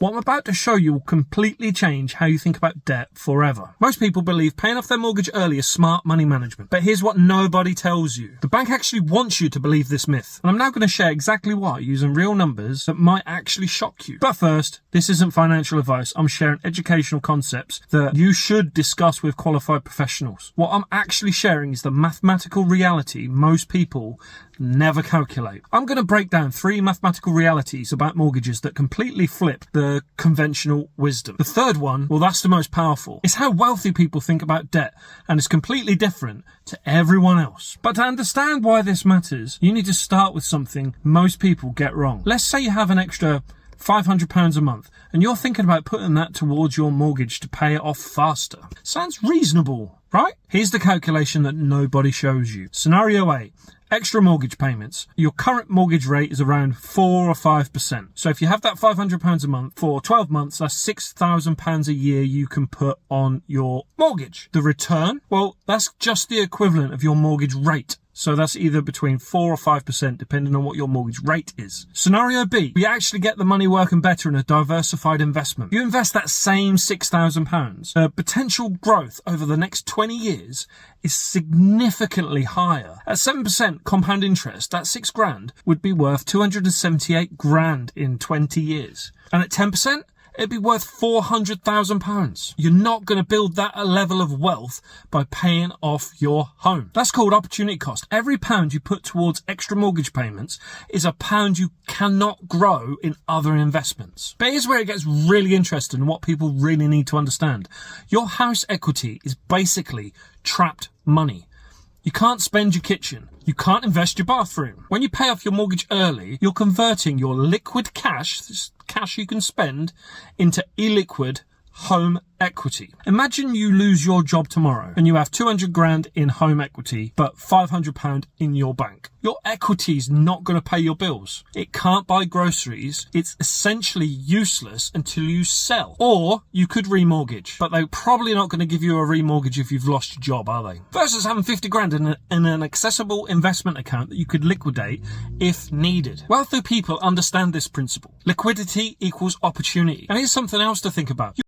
What I'm about to show you will completely change how you think about debt forever. Most people believe paying off their mortgage early is smart money management, but here's what nobody tells you. The bank actually wants you to believe this myth, and I'm now going to share exactly why using real numbers that might actually shock you. But first, this isn't financial advice. I'm sharing educational concepts that you should discuss with qualified professionals. What I'm actually sharing is the mathematical reality most people never calculate. I'm going to break down 3 mathematical realities about mortgages that completely flip the conventional wisdom. The third one, well, that's the most powerful. It's how wealthy people think about debt, and it's completely different to everyone else. But to understand why this matters, you need to start with something most people get wrong. Let's say you have an extra £500 a month and you're thinking about putting that towards your mortgage to pay it off faster. Sounds reasonable, right? Here's the calculation that nobody shows you. Scenario A. Extra mortgage payments. Your current mortgage rate is around 4 or 5%. So if you have that £500 a month for 12 months, that's £6,000 a year you can put on your mortgage. The return? Well, that's just the equivalent of your mortgage rate. So that's either between 4 or 5% depending on what your mortgage rate is. Scenario B, we actually get the money working better in a diversified investment. You invest that same £6,000. The potential growth over the next 20 years is significantly higher. At 7% compound interest, that £6,000 would be worth £278,000 in 20 years. And at 10%, it'd be worth £400,000. You're not going to build that level of wealth by paying off your home. That's called opportunity cost. Every pound you put towards extra mortgage payments is a pound you cannot grow in other investments. But here's where it gets really interesting and what people really need to understand. Your house equity is basically trapped money. You can't spend your kitchen. You can't invest your bathroom. When you pay off your mortgage early, you're converting your liquid cash, this cash you can spend, into illiquid home equity. Imagine you lose your job tomorrow and you have £200,000 in home equity, but £500 in your bank. Your equity's not going to pay your bills. It can't buy groceries. It's essentially useless until you sell. Or you could remortgage, but they're probably not going to give you a remortgage if you've lost your job, are they? Versus having £50,000 in an accessible investment account that you could liquidate if needed. Wealthy people understand this principle. Liquidity equals opportunity. And here's something else to think about.